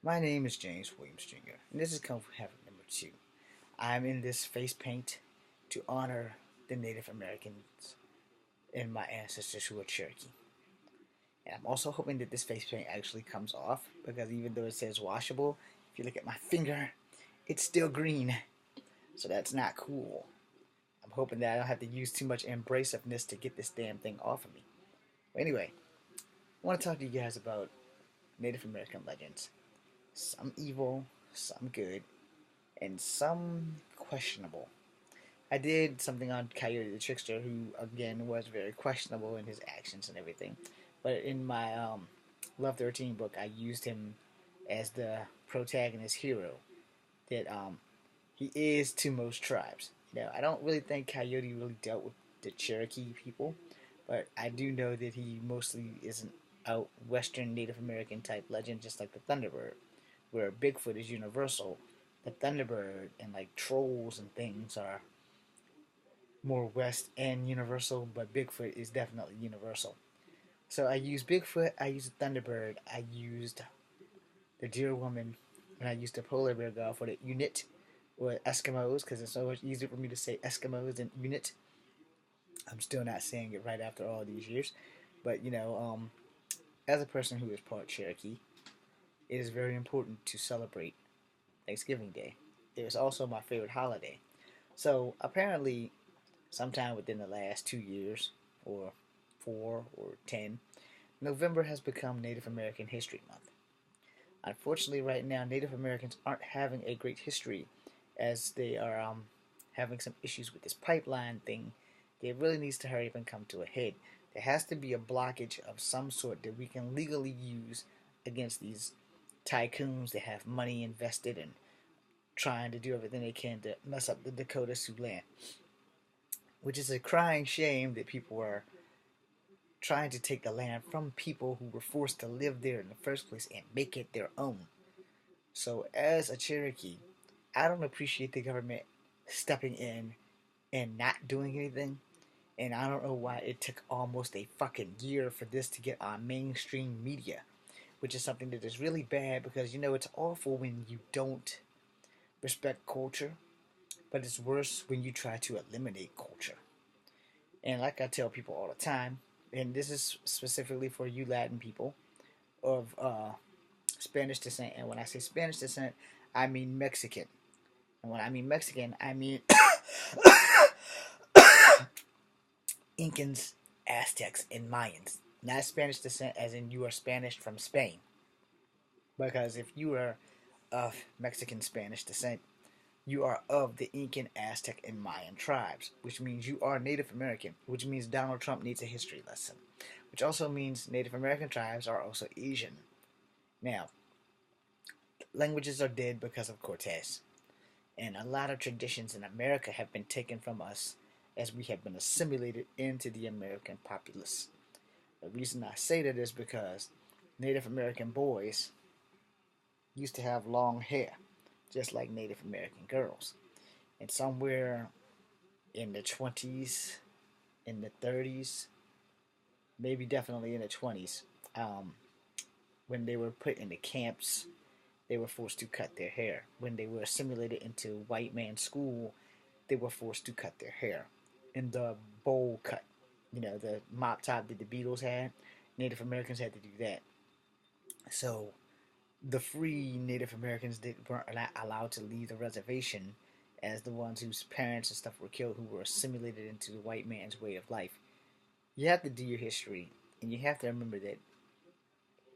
My name is James Williams Jr., and this is Kung Fu Habit number 2. I'm in this face paint to honor the Native Americans and my ancestors who are Cherokee. And I'm also hoping that this face paint actually comes off, because even though it says washable, if you look at my finger, it's still green. So that's not cool. I'm hoping that I don't have to use too much embraciveness to get this damn thing off of me. But anyway, I want to talk to you guys about Native American legends. Some evil, some good, and some questionable. I did something on Coyote the Trickster, who again was very questionable in his actions and everything. But in my Love 13 book, I used him as the protagonist hero that he is to most tribes. I don't really think Coyote really dealt with the Cherokee people, but I do know that he mostly isn't a Western Native American type legend, just like the Thunderbird, where Bigfoot is universal. The Thunderbird and like trolls and things are more West and universal, but Bigfoot is definitely universal. So I used Bigfoot, I used the Thunderbird, I used the Deer Woman, and I used the Polar Bear God for the unit, or Eskimos, because it's so much easier for me to say Eskimos than unit. I'm still not saying it right after all these years. But, as a person who is part Cherokee, it is very important to celebrate Thanksgiving Day. It is also my favorite holiday. So apparently, sometime within the last 2 years, or 4 or 10, November has become Native American History Month. Unfortunately, right now, Native Americans aren't having a great history, as they are having some issues with this pipeline thing. It really needs to hurry up and come to a head. There has to be a blockage of some sort that we can legally use against these tycoons that have money invested in trying to do everything they can to mess up the Dakota Sioux land, which is a crying shame that people are trying to take the land from people who were forced to live there in the first place and make it their own. So, as a Cherokee, I don't appreciate the government stepping in and not doing anything. And I don't know why it took almost a fucking year for this to get on mainstream media, which is something that is really bad, because it's awful when you don't respect culture, but it's worse when you try to eliminate culture. And like I tell people all the time, and this is specifically for you Latin people of Spanish descent, and when I say Spanish descent, I mean Mexican. And when I mean Mexican, I mean Incans, Aztecs, and Mayans. Not Spanish descent as in you are Spanish from Spain. Because if you are of Mexican Spanish descent, you are of the Incan, Aztec, and Mayan tribes, which means you are Native American, which means Donald Trump needs a history lesson, which also means Native American tribes are also Asian. Now, languages are dead because of Cortez, and a lot of traditions in America have been taken from us as we have been assimilated into the American populace. The reason I say that is because Native American boys used to have long hair, just like Native American girls. And somewhere in the 20s, in the 30s, maybe definitely in the 20s, when they were put into camps, they were forced to cut their hair. When they were assimilated into white man's school, they were forced to cut their hair in the bowl cut. The mop top that the Beatles had. Native Americans had to do that. So the free Native Americans that weren't allowed to leave the reservation, as the ones whose parents and stuff were killed, who were assimilated into the white man's way of life. You have to do your history, and you have to remember that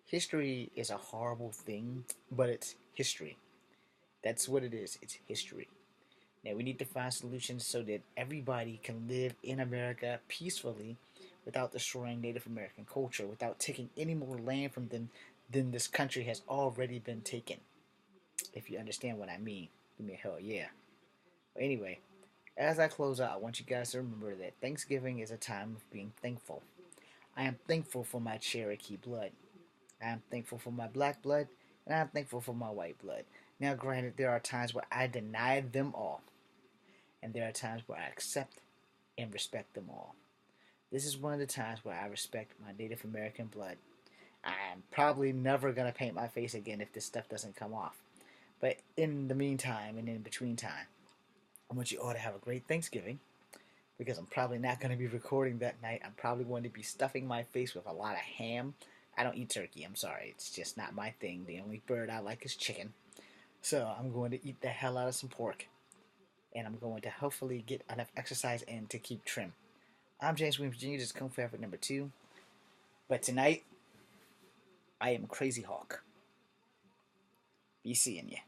history is a horrible thing, but it's history. That's what it is. It's history. Now we need to find solutions so that everybody can live in America peacefully without destroying Native American culture, without taking any more land from them than this country has already been taken. If you understand what I mean, give me a hell yeah. But anyway, as I close out, I want you guys to remember that Thanksgiving is a time of being thankful. I am thankful for my Cherokee blood. I am thankful for my black blood, and I am thankful for my white blood. Now, granted, there are times where I deny them all, and there are times where I accept and respect them all. This is one of the times where I respect my Native American blood. I'm probably never going to paint my face again if this stuff doesn't come off. But in the meantime and in between time, I want you all to have a great Thanksgiving because I'm probably not going to be recording that night. I'm probably going to be stuffing my face with a lot of ham. I don't eat turkey, I'm sorry. It's just not my thing. The only bird I like is chicken. So I'm going to eat the hell out of some pork. And I'm going to hopefully get enough exercise in to keep trim. I'm James Williams Jr. This is Kung Fu Effort number 2. But tonight, I am Crazy Hawk. Be seeing ya.